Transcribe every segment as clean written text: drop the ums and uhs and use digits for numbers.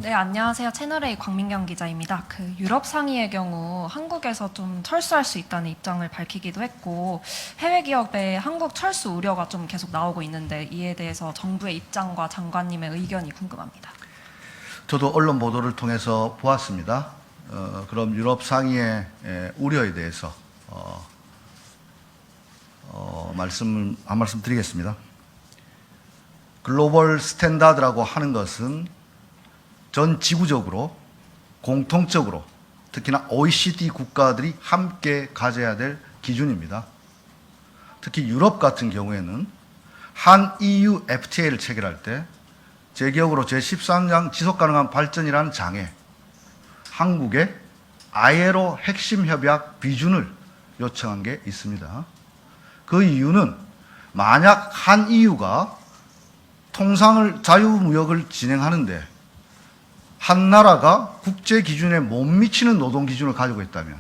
네, 안녕하세요. 채널A 광민경 기자입니다. 유럽 상의의 경우 한국에서 좀 철수할 수 있다는 입장을 밝히기도 했고, 해외 기업의 한국 철수 우려가 좀 계속 나오고 있는데, 이에 대해서 정부의 입장과 장관님의 의견이 궁금합니다. 저도 언론 보도를 통해서 보았습니다. 그럼 유럽 상의의 우려에 대해서 한 말씀 드리겠습니다. 글로벌 스탠다드라고 하는 것은 전 지구적으로 공통적으로 특히나 OECD 국가들이 함께 가져야 될 기준입니다. 특히 유럽 같은 경우에는 한 EU FTA를 체결할 때 제 기억으로 제13장 지속가능한 발전이라는 장에 한국의 ILO 핵심 협약 비준을 요청한 게 있습니다. 그 이유는 만약 한 EU가 자유무역을 진행하는데 한 나라가 국제 기준에 못 미치는 노동 기준을 가지고 있다면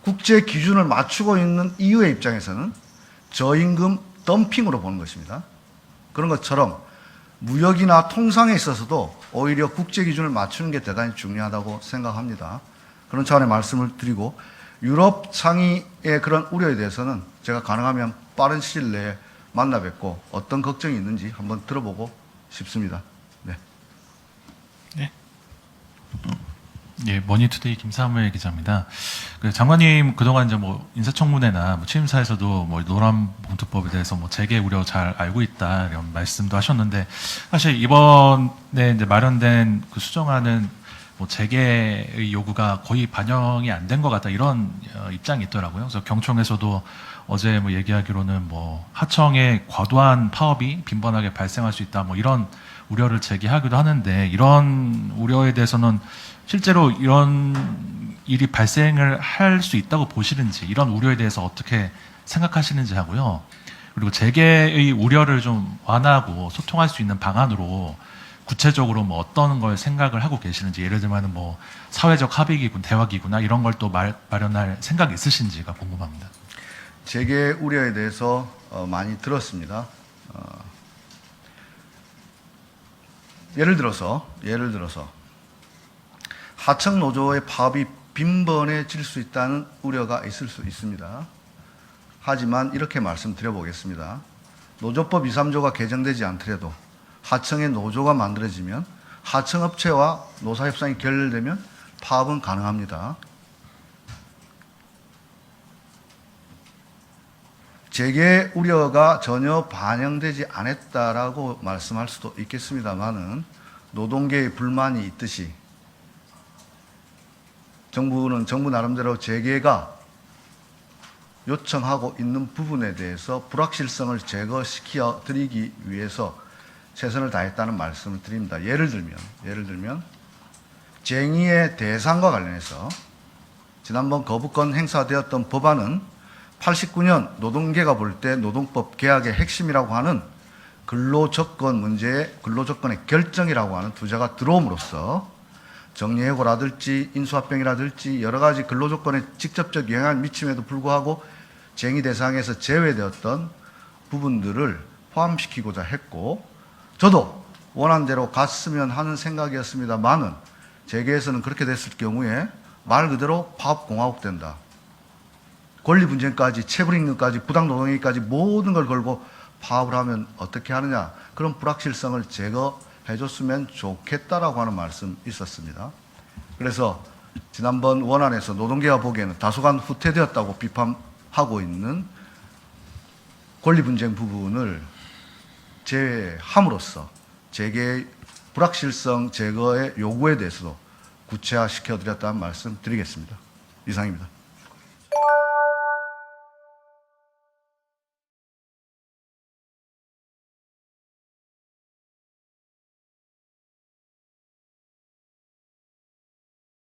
국제 기준을 맞추고 있는 EU의 입장에서는 저임금 덤핑으로 보는 것입니다. 그런 것처럼 무역이나 통상에 있어서도 오히려 국제 기준을 맞추는 게 대단히 중요하다고 생각합니다. 그런 차원의 말씀을 드리고 유럽 상의의 그런 우려에 대해서는 제가 가능하면 빠른 시일 내에 만나 뵙고 어떤 걱정이 있는지 한번 들어보고 싶습니다. 네. 네. 예, 머니투데이 김사무엘 기자입니다. 장관님 그동안 이제 인사청문회나 취임사에서도 노란봉투법에 대해서 재개 우려 잘 알고 있다 이런 말씀도 하셨는데 사실 이번에 이제 마련된 그 수정안은 재개의 요구가 거의 반영이 안 된 것 같다 이런 입장이 있더라고요. 그래서 경총에서도 어제 얘기하기로는 하청의 과도한 파업이 빈번하게 발생할 수 있다 이런 우려를 제기하기도 하는데 이런 우려에 대해서는 실제로 이런 일이 발생을 할 수 있다고 보시는지 이런 우려에 대해서 어떻게 생각하시는지 하고요. 그리고 재개의 우려를 좀 완화하고 소통할 수 있는 방안으로 구체적으로 어떤 걸 생각을 하고 계시는지 예를 들면 사회적 합의기구, 대화기구나 이런 걸 또 마련할 생각이 있으신지가 궁금합니다. 재개 우려에 대해서 많이 들었습니다. 예를 들어서 하청 노조의 파업이 빈번해질 수 있다는 우려가 있을 수 있습니다. 하지만 이렇게 말씀드려보겠습니다. 노조법 2, 3조가 개정되지 않더라도 하청의 노조가 만들어지면 하청업체와 노사협상이 결렬되면 파업은 가능합니다. 재개 우려가 전혀 반영되지 않았다라고 말씀할 수도 있겠습니다만은 노동계의 불만이 있듯이 정부 나름대로 재개가 요청하고 있는 부분에 대해서 불확실성을 제거시켜 드리기 위해서 최선을 다했다는 말씀을 드립니다. 예를 들면 쟁의의 대상과 관련해서 지난번 거부권 행사되었던 법안은 89년 노동계가 볼 때 노동법 개혁의 핵심이라고 하는 근로조건의 결정이라고 하는 두자가 들어옴으로써 정리해고라든지 인수합병이라든지 여러 가지 근로조건에 직접적 영향을 미침에도 불구하고 쟁의 대상에서 제외되었던 부분들을 포함시키고자 했고 저도 원한 대로 갔으면 하는 생각이었습니다만은 재계에서는 그렇게 됐을 경우에 말 그대로 파업공화국 된다. 권리 분쟁까지 체불임금까지 부당노동행위까지 모든 걸 걸고 파업을 하면 어떻게 하느냐 그런 불확실성을 제거해줬으면 좋겠다라고 하는 말씀 있었습니다. 그래서 지난번 원안에서 노동계가 보기에는 다소간 후퇴되었다고 비판하고 있는 권리 분쟁 부분을 제외함으로써 재개의 불확실성 제거의 요구에 대해서도 구체화시켜드렸다는 말씀 드리겠습니다. 이상입니다.